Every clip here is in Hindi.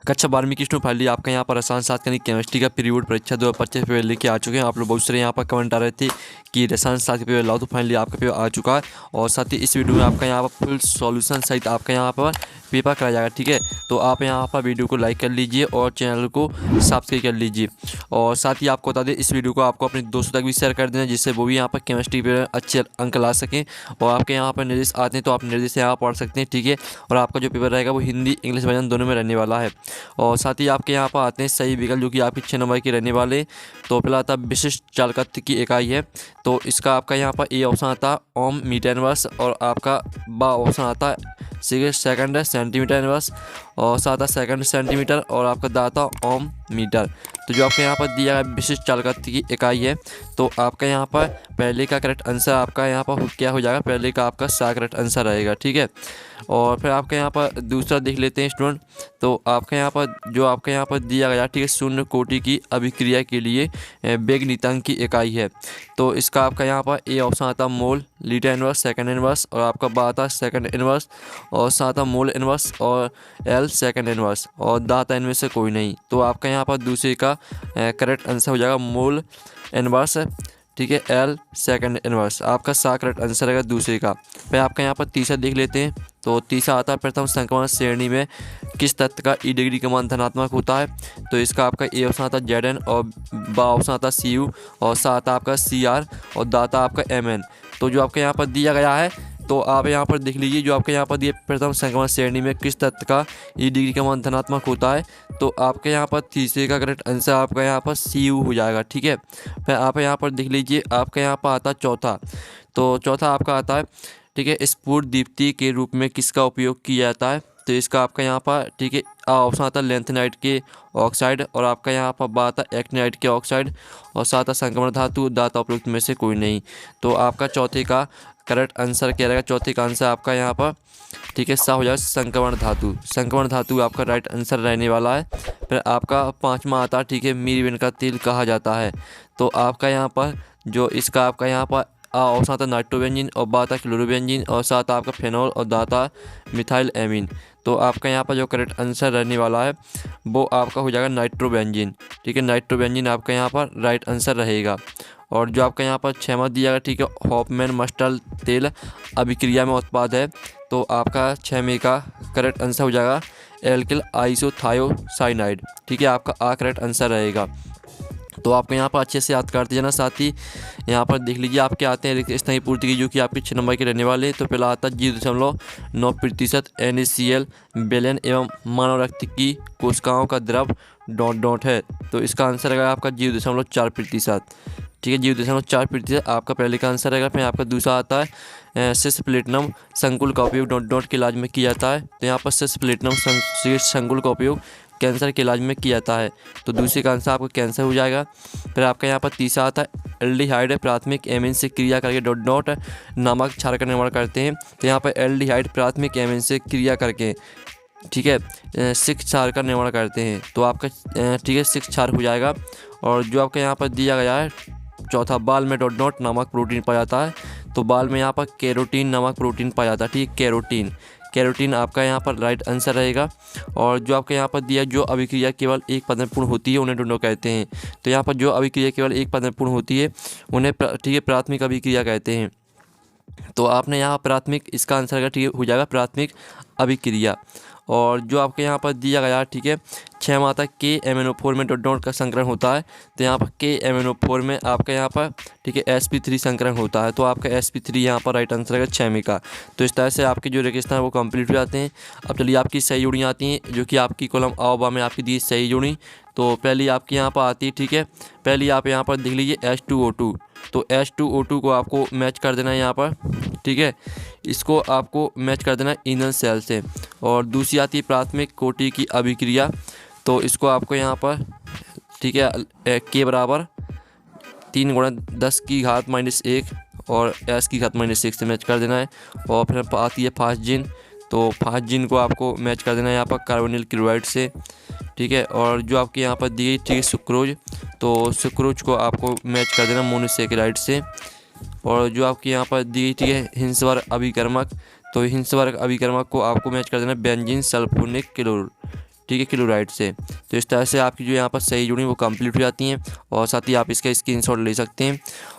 कक्षा 12वीं की स्टूडेंट फाइनली आपका यहाँ पर रसायन शास्त्र यानी केमिस्ट्री का पीरियड परीक्षा 2025 पेपर लेके आ चुके हैं। आप लोग बहुत सारे यहाँ पर कमेंट आ रहे थे कि रसायन शास्त्र का पेपर लाओ, तो फाइनली आपका पेपर आ चुका है। और साथ ही इस वीडियो में आपका यहाँ पर फुल सॉल्यूशन सहित आपका यहाँ पर पेपर कराया जाएगा। ठीक है, तो आप यहाँ पर वीडियो को लाइक कर लीजिए और चैनल को सब्सक्राइब कर लीजिए। और साथ ही आपको बता दें, इस वीडियो को आपको अपने दोस्तों तक भी शेयर कर देना, जिससे वो भी यहाँ पर केमिस्ट्री पे अच्छे अंक ला सकें। और आपके यहाँ पर निर्देश आते हैं तो आप निर्देश यहाँ पढ़ सकते हैं। ठीक है, और आपका जो पेपर रहेगा वो हिंदी इंग्लिश वर्जन दोनों में रहने वाला है। और साथ ही आपके यहाँ पर आते हैं सही विकल्प, जो कि आपके 6 नंबर के रहने वाले। तो पहला आता है विशिष्ट चालकत्व की इकाई है, तो इसका आपका यहाँ पर ए ऑप्शन आता है ओम मीटर इनवर्स, और आपका बा ऑप्शन आता है सेकंड है सेंटीमीटर इनवर्स, और साथ है सेकंड सेंटीमीटर, और आपका दा आता है ओम मीटर। तो जो आपके यहाँ पर दिया गया विशिष्ट चालकत्व की इकाई है, तो आपका यहाँ पर पहले का करेक्ट आंसर आपका यहाँ पर क्या हो जाएगा, पहले का आपका सा करेक्ट आंसर रहेगा। ठीक है, और फिर आपके यहाँ पर दूसरा देख लेते हैं स्टूडेंट। तो आपके यहाँ पर जो आपके यहाँ पर दिया गया, ठीक है, शून्य कोटि की अभिक्रिया के लिए वेग नीतांक की इकाई है, तो इसका आपका यहाँ पर ए ऑप्शन आता है mole litre inverse second inverse, और आपका बा आता है सेकंड इनवर्स, और साथ है मोल इनवर्स, और एल सेकंड इनवर्स, और दाता इनमें से कोई नहीं। तो आपका यहाँ पर दूसरे का करेक्ट आंसर हो जाएगा मोल इनवर्स। ठीक है, एल सेकंड इनवर्स आपका सा करेक्ट आंसर रहेगा दूसरे का। फिर आपका यहाँ पर तीसरा देख लेते हैं। तो तीसरा आता है प्रथम संक्रमण श्रेणी में किस तत्व का ई डिग्री का मान धनात्मक होता है, तो इसका आपका ए ऑप्शन आता है जेड एन, और बा ऑप्शन आता है सी यू, और सा आता आपका सी आर, और दाता आपका एम एन। तो जो आपके यहाँ पर दिया गया है, तो आप यहाँ पर देख लीजिए, जो आपके यहाँ पर दिए प्रथम संक्रमण श्रेणी में किस तत्व का ई डिग्री का मान धनात्मक होता है, तो आपके यहाँ पर तीसरे का करेक्ट आंसर आपका यहाँ पर सी यू हो जाएगा। ठीक है, फिर आप यहाँ पर देख लीजिए, आपका यहाँ पर आता है चौथा। तो चौथा आपका आता है, ठीक है, स्फुट दीप्ति के रूप में किसका उपयोग किया जाता है, तो इसका आपका यहाँ पर, ठीक है, ऑप्शन आता है लेंथेनाइट के ऑक्साइड, और आपका यहाँ पर बात आता है एक्टिनाइट के ऑक्साइड, और साथ है संक्रमण धातु, दाता उपयुक्त में से कोई नहीं। तो आपका चौथे का करेक्ट आंसर क्या रहेगा, चौथे का आंसर आपका यहाँ पर, ठीक है, सा हो जाएगा संक्रमण धातु। संक्रमण धातु आपका राइट आंसर रहने वाला है। फिर आपका पाँचवा आता है, ठीक है, मीरीबेन का तेल कहा जाता है, तो आपका यहाँ पर जो इसका आपका यहाँ पर ऑप्शन आता है नाइट्रोबेंजीन, और बाता क्लोरोबेंजीन, और साथ आपका फेनॉल, और दाता मिथाइल एमीन। तो आपका यहाँ पर जो करेक्ट आंसर रहने वाला है वो आपका हो जाएगा नाइट्रोबेंजीन। ठीक है, नाइट्रोबेंजीन आपका यहाँ पर राइट आंसर रहेगा। और जो आपका यहाँ पर छठवां दिया गया, ठीक है, हॉफमैन मस्टर्ड तेल अभिक्रिया में उत्पाद है, तो आपका 6वें का करेक्ट आंसर हो जाएगा एल्किल आइसोथायोसाइनाइड। ठीक है, आपका आ करेक्ट आंसर रहेगा। तो आपको यहाँ पर अच्छे से याद करते जाना। साथ ही यहाँ पर देख लीजिए आपके आते हैं स्तरीय पूर्ति की, जो कि आपके 6 नंबर के रहने वाले हैं। तो पहला आता है 0.9% NaCl बेलन एवं मानव रक्त की कोशिकाओं का द्रव डॉट है, तो इसका आंसर रहेगा आपका 0.4%। ठीक है, 0.4% आपका पहले का आंसर रहेगा। फिर आपका दूसरा आता है सिस प्लेटिनम संकुल का उपयोग डॉट के इलाज में किया जाता है, तो यहाँ पर सिस प्लेटिनम संकुल का उपयोग कैंसर के इलाज में किया जाता है, तो दूसरे का आंसर आपका कैंसर हो जाएगा। फिर आपका यहाँ पर तीसरा आता है एल्डिहाइड प्राथमिक एमिन से क्रिया करके डॉट नामक क्षार का निर्माण करते हैं, तो यहाँ पर एल्डिहाइड प्राथमिक एमिन से क्रिया करके, ठीक है, 6 क्षार का निर्माण करते हैं, तो आपका ठीक है 6 क्षार हो जाएगा। और जो आपका यहाँ पर दिया गया है चौथा, बाल में डॉट नामक प्रोटीन पाया जाता है, तो बाल में यहाँ पर कैरोटीन नामक प्रोटीन पाया जाता है। ठीक है, कैरोटीन आपका यहाँ पर राइट आंसर रहेगा। और जो आपके यहाँ पर दिया, जो अभिक्रिया केवल एक पद में पूर्ण होती है उन्हें डोडो कहते हैं, तो यहाँ पर जो अभिक्रिया केवल एक पद में पूर्ण होती है उन्हें ठीक है प्राथमिक अभिक्रिया कहते हैं। तो आपने यहाँ प्राथमिक, इसका आंसर अगर ठीक हो जाएगा प्राथमिक अभिक्रिया। और जो आपके यहाँ पर दिया गया, ठीक है, 6 माता के MnO4 में डॉट का संकरण होता है, तो यहाँ पर के MnO4 में आपका यहाँ पर, ठीक है, sp3 संकरण होता है, तो आपका sp3 यहाँ पर राइट आंसर है 6वें का। तो इस तरह से आपके जो रेगिस्तान है वो कंप्लीट हो जाते हैं। अब चलिए आपकी सही जोड़ियाँ आती हैं, जो कि आपकी कॉलम आ बा में आपकी दी सही जोड़ी। तो पहली आपकी यहाँ पर आती है, ठीक है, पहली आप यहाँ पर देख लीजिए H2O2, तो H2O2 को आपको मैच कर देना है यहाँ पर। ठीक है, इसको आपको मैच कर देना है ईंधन सेल से। और दूसरी आती है प्राथमिक कोटि की अभिक्रिया, तो इसको आपको यहाँ पर, ठीक है, के बराबर 3 × 10⁻⁻1 और S⁻⁻6 से मैच कर देना है। और फिर आती है फास्जिन, तो फास्जिन को आपको मैच कर देना है यहाँ पर कार्बोनिल क्लोराइड से। ठीक है, और जो आपके यहाँ पर दी गई, ठीक है, सुक्रोज, तो सुक्रोज को आपको मैच कर देना मोनोसेकेराइड से। और जो आपके यहाँ पर दी गई, ठीक है, हिंसवर्ग अभिकर्मक, तो हिंसवर्ग अभिकर्मक को आपको मैच कर देना बेंजीन सल्फोनिक क्लोराइड। ठीक है, क्लोराइड से। तो इस तरह से आपकी जो यहाँ पर सही जोड़ी वो कंप्लीट हो जाती हैं और साथ ही आप इसका स्क्रीनशॉट ले सकते हैं।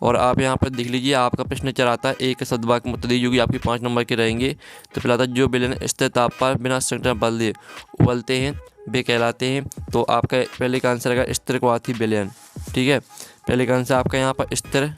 और आप यहाँ पर देख लीजिए, आपका प्रश्न चल आता है एक सद्वाक्य मुत्तदी जो कि आपके 5 नंबर के रहेंगे। तो पहला था जो विलयन स्थिर ताप पर बिना संक्रमण बल दिए उबलते हैं वे कहलाते हैं। तो आपका पहले का आंसर रहेगा स्थिर क्वाथी विलयन। ठीक है, पहले का आंसर आपका यहाँ पर स्थिर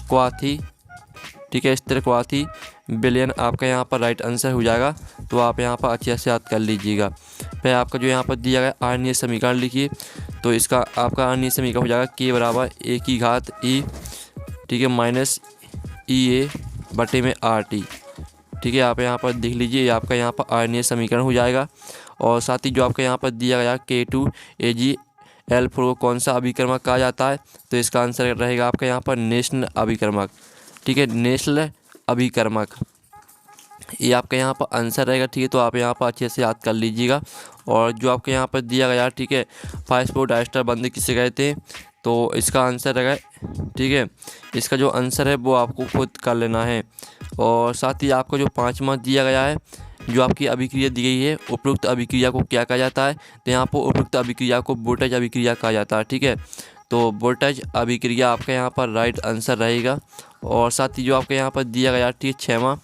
क्वाथी, ठीक है, स्थिर क्वाथी विलयन आपका यहाँ पर राइट आंसर हो जाएगा। तो आप यहाँ पर अच्छे से याद कर लीजिएगा। फिर आपका जो यहाँ पर दिया गया आणनीय समीकरण लिखिए। तो इसका आपका आणनीय समीकरण हो जाएगा के बराबर ए की घात ई, ठीक है, माइनस ई ए बटे में आर टी। ठीक है, आप यहाँ पर देख लीजिए, ये आपका यहाँ पर आणनीय समीकरण हो जाएगा। और साथ ही जो आपका यहाँ पर दिया गया K two A G L four को कौन सा अभिकर्मक कहा जाता है। तो इसका आंसर रहेगा आपका यहाँ पर नेशनल अभिकर्मक। ठीक है, नेशनल अभिकर्मक, ये आपका यहाँ पर आंसर रहेगा। ठीक है, तो आप यहाँ पर अच्छे से याद कर लीजिएगा। और जो आपके यहाँ पर दिया गया, ठीक है, फास्फोडाइस्टर बंद किसे कहते हैं। तो इसका आंसर रहेगा, ठीक है, इसका जो आंसर है वो आपको खुद कर लेना है। और साथ ही आपको जो 5वां दिया गया है, जो आपकी अभिक्रिया दी गई है, उपरोक्त अभिक्रिया को क्या कहा जाता है। तो यहाँ पर उपरोक्त अभिक्रिया को वोल्टेज अभिक्रिया कहा जाता है। ठीक है, तो वोल्टेज अभिक्रिया आपका यहाँ पर राइट आंसर रहेगा। और साथ ही जो आपके यहाँ पर दिया गया, ठीक है, 6वां,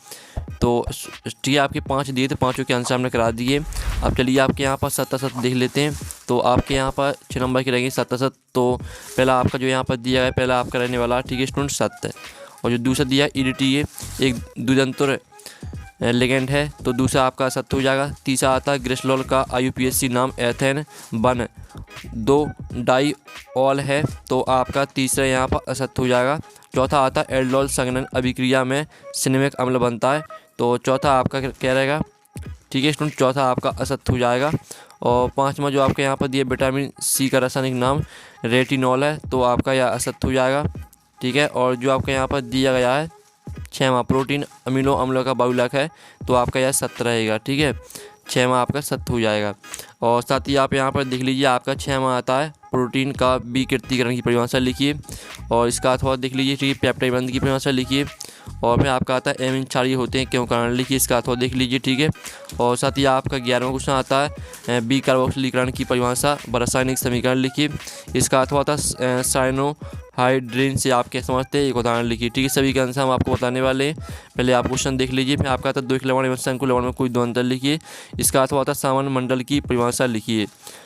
तो ठीक है, आपके 5 दिए थे, 5 के आंसर हमने करा दिए। अब चलिए आपके यहाँ पर 7 देख लेते हैं। तो आपके यहाँ पर 6 नंबर की रहेंगे 7। तो पहला आपका जो यहाँ पर दिया है, पहला आपका रहने वाला, ठीक है स्टूडेंट, 7। और जो दूसरा दिया ईडीटी है, एक द्वितंतुर लिगेंड है, तो दूसरा आपका 7 हो जाएगा। तीसरा आता है ग्रेसलॉल का आईयूपीएसी नाम एथेन 1 2 डाइऑल है, तो आपका तीसरा यहाँ पर असत्य हो जाएगा। चौथा आता है एल्डोल संघनन अभिक्रिया में सिनेमिक अम्ल बनता है, तो चौथा आपका क्या रहेगा। ठीक है स्टूडेंट, चौथा आपका असत्य हो जाएगा। और 5वां जो आपके यहाँ पर दिया विटामिन सी का रासायनिक नाम रेटिनॉल है, तो आपका यह असत्य हो जाएगा। ठीक है, और जो आपके यहाँ पर दिया गया है 6वां प्रोटीन अमीनो अम्लों का बहुलक है, तो आपका यह सत्य रहेगा। ठीक है, 6वां आपका सत्य हो जाएगा। और साथ ही आप यहाँ पर देख लीजिए, आपका 6वां आता है प्रोटीन का विकृतीकरण की परिभाषा लिखिए। और इसका अथवा देख लीजिए, ठीक है, पेप्टाइड बंध की परिभाषा लिखिए। और फिर आपका आता है एमिन क्षारीय होते हैं क्यों कारण लिखिए, इसका अथवा देख लीजिए। ठीक है, और साथ ही आपका 11वां क्वेश्चन आता है बी कार्बोक्सिलीकरण की परिभाषा रासायनिक समीकरण लिखिए। इसका अथवा था साइनोहाइड्रिन से आप क्या समझते हैं, एक उदाहरण लिखिए। ठीक है, सभी के आंसर हम आपको बताने वाले हैं। पहले आप क्वेश्चन देख लीजिए। फिर आपका आता है द्विक लवण एवं शंकु लवण में कोई दो अंतर लिखिए। इसका अथवा आता है सामान्य मंडल की परिभाषा लिखिए।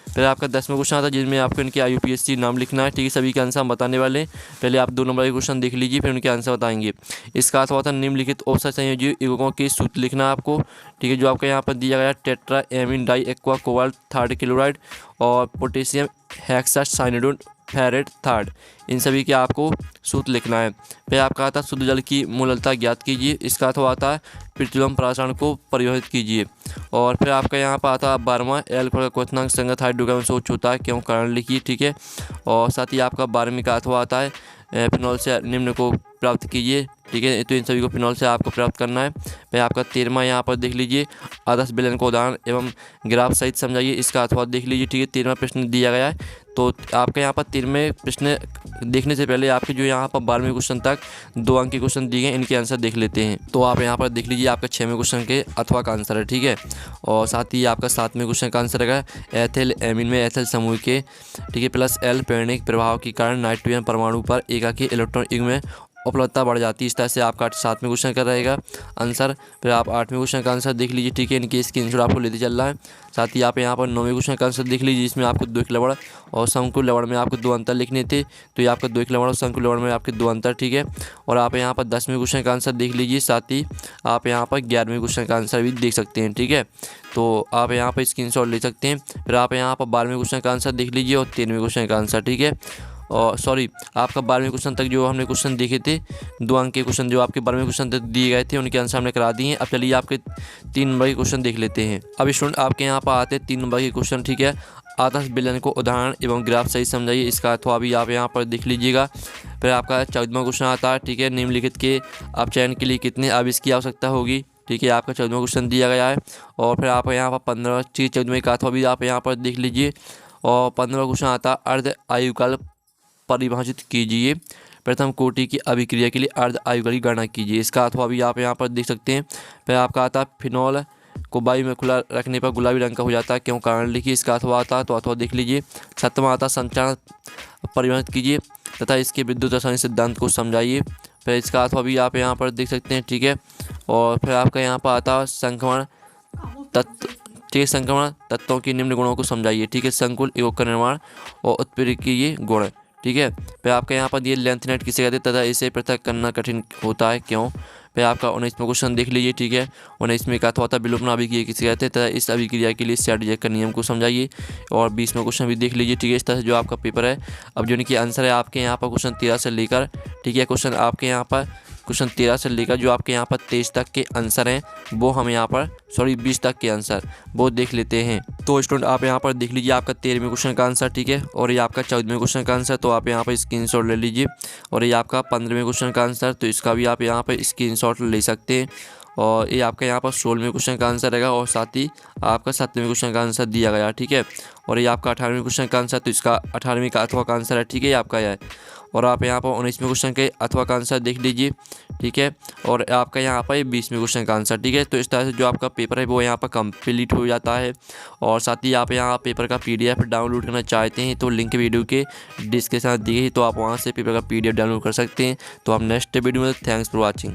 फिर आपका 10वां क्वेश्चन आता है जिसमें आपको इनके आईयूपीएसी नाम लिखना है। ठीक है, सभी के आंसर हम बताने वाले हैं। पहले आप 2 नंबर के क्वेश्चन देख लीजिए, फिर उनके आंसर बताएंगे। इसका अथवा था निम्नलिखित औसत संयोजी युग्मों के सूत्र लिखना है आपको। ठीक है, जो आपका यहाँ पर दिया गया tetra amine di aqua cobalt 3 chloride और पोटेशियम हेक्सासाइनिडोन फेरेट 3, इन सभी के आपको सूत्र लिखना है। फिर आपका आता है शुद्ध जल की मूललता ज्ञात कीजिए। इसका अथवा आता है पेट्रोलियम प्रासारण को परिवर्तित कीजिए। और फिर आपका यहाँ पर आता है 12वां एल्कोहल का क्वथनांक संगत हाइड्रोकार्बन से उच्च होता है क्यों कारण लिखिए। ठीक है, और साथ ही आपका 12वीं का अथवा आता है फिनॉल से निम्न को प्राप्त कीजिए। ठीक है, तो इन सभी को फिनॉल से आपको प्राप्त करना है। फिर आपका 13वां यहाँ पर देख लीजिए, आदर्श विलयन को उदाहरण एवं ग्राफ सहित समझाइए। इसका अथवा देख लीजिए। ठीक है, 13वां प्रश्न दिया गया है। तो आपके यहाँ पर 13वें प्रश्न देखने से पहले आपके जो यहाँ पर 12वें क्वेश्चन तक 2 अंक के क्वेश्चन दिए गए, इनके आंसर देख लेते हैं। तो आप यहाँ पर देख लीजिए, आपका 6वें क्वेश्चन के अथवा का आंसर है। ठीक है, और साथ ही आपका 7वें क्वेश्चन का आंसर है एथिल एमीन में एथिल समूह के, ठीक है, प्लस एल प्रेरणिक प्रभाव के कारण नाइट्रोजन परमाणु पर एकाकी इलेक्ट्रॉन युग्म में उपलब्धता बढ़ जाती है। इस तरह से आपका 7वें क्वेश्चन का रहेगा आंसर। फिर आप 8वें क्वेश्चन का आंसर देख लीजिए। ठीक है, इनके स्क्रीनशॉट आपको लेते चल रहा है। साथ ही आप यहाँ पर 9वें क्वेश्चन का आंसर देख लीजिए, जिसमें आपको द्विक लवण और शंकु लवण में आपको 2 अंतर लिखने थे। तो ये आपका द्विक लवण और शंकु लवण में आपके 2 अंतर। ठीक है, और आप यहाँ पर 10वें क्वेश्चन का आंसर देख लीजिए। साथ ही आप यहाँ पर 11वें क्वेश्चन का आंसर भी देख सकते हैं। ठीक है, तो आप यहाँ पर स्क्रीनशॉट ले सकते हैं। फिर आप यहाँ पर 12वें क्वेश्चन का आंसर देख लीजिए और 13वें क्वेश्चन का आंसर। ठीक है, और सॉरी, आपका 12वें क्वेश्चन तक जो हमने क्वेश्चन देखे थे, 2 अंक के क्वेश्चन जो आपके 12वें क्वेश्चन तक दिए गए थे, उनके आंसर हमने करा दिए हैं। अब चलिए आपके 3 नंबर के क्वेश्चन देख लेते हैं। अब स्टूडेंट आपके यहाँ पर आते हैं 3 नंबर के क्वेश्चन। ठीक है, आदर्श विलयन को उदाहरण एवं ग्राफ सही समझाइए। इसका अथवा भी आप यहाँ पर देख लीजिएगा। फिर आपका 14वां क्वेश्चन आता है। ठीक है, निम्नलिखित के आप चयन के लिए कितने आवेश की आवश्यकता होगी। ठीक है, आपका 14वां क्वेश्चन दिया गया है। और फिर आप यहाँ पर 14वें का अथवा भी आप यहाँ पर देख लीजिए। और 15वां क्वेश्चन आता है अर्ध आयुकाल परिभाषित कीजिए। प्रथम कोटि की अभिक्रिया के लिए अर्ध आयुकाल की गणना कीजिए। इसका अथवा भी आप यहाँ पर देख सकते हैं। फिर आपका आता है फिनॉल को वायु में खुला रखने पर गुलाबी रंग का हो जाता है, क्यों? कारण लिखिए इसका अथवा आता है तो अथवा देख लीजिए। 7वां आता संचारण परिवर्तित कीजिए तथा इसके विद्युत रसायन सिद्धांत को समझाइए। फिर इसका अथवा भी आप यहाँ पर देख सकते हैं, ठीक है। और फिर आपका यहाँ पर आता है संक्रमण तत्व, ठीक है। संक्रमण तत्वों की निम्न गुणों को समझाइए, ठीक है। संकुल एवं का निर्माण और उत्प्रेरकीय गुण, ठीक है। फिर आपका यहाँ पर दिए लेंथ नेट किसे कहते हैं तथा इसे पृथक करना कठिन होता है, क्यों? फिर आपका 19वां क्वेश्चन देख लीजिए, ठीक है। 19वें का अथवा विलोपन अभिक्रिया किसे कहते हैं तथा इस अभिक्रिया के लिए सैडजेक का नियम को समझाइए। और 20वां क्वेश्चन भी देख लीजिए, ठीक है। इस तरह से जो आपका पेपर है, अब जो कि आंसर है आपके यहाँ पर क्वेश्चन 13 से लेकर, ठीक है, क्वेश्चन आपके यहाँ पर क्वेश्चन 13 से लेकर जो आपके यहाँ पर 23 तक के आंसर हैं वो हम यहाँ पर 20 तक के आंसर वो देख लेते हैं। तो स्टूडेंट आप यहाँ पर देख लीजिए आपका 13वें क्वेश्चन का आंसर, ठीक है। और ये आपका 14वें क्वेश्चन का आंसर, तो आप यहाँ पर स्क्रीनशॉट ले लीजिए। और ये आपका 15वें क्वेश्चन का आंसर, तो इसका भी आप यहाँ पर स्क्रीनशॉट ले सकते हैं। और ये आपका यहाँ पर 16वें क्वेश्चन का आंसर रहेगा और साथ ही आपका 7वें क्वेश्चन का आंसर दिया गया, ठीक है। और ये आपका 18वें क्वेश्चन का आंसर, तो इसका 18वें का अथवा का आंसर है, ठीक है, ये आपका यह है। और आप यहाँ पर 19वें क्वेश्चन के अथवा का आंसर देख लीजिए, ठीक है। और आपका यहाँ पर 20वें क्वेश्चन का आंसर, ठीक है। तो इस तरह से जो आपका पेपर है वो यहाँ पर कंप्लीट हो जाता है। और साथ ही आप यहाँ पेपर का PDF डाउनलोड करना चाहते हैं तो लिंक वीडियो के डिस्क्रिप्शन दी गई, तो आप वहाँ से पेपर का PDF डाउनलोड कर सकते हैं। तो आप नेक्स्ट वीडियो में, थैंक्स फॉर वॉचिंग।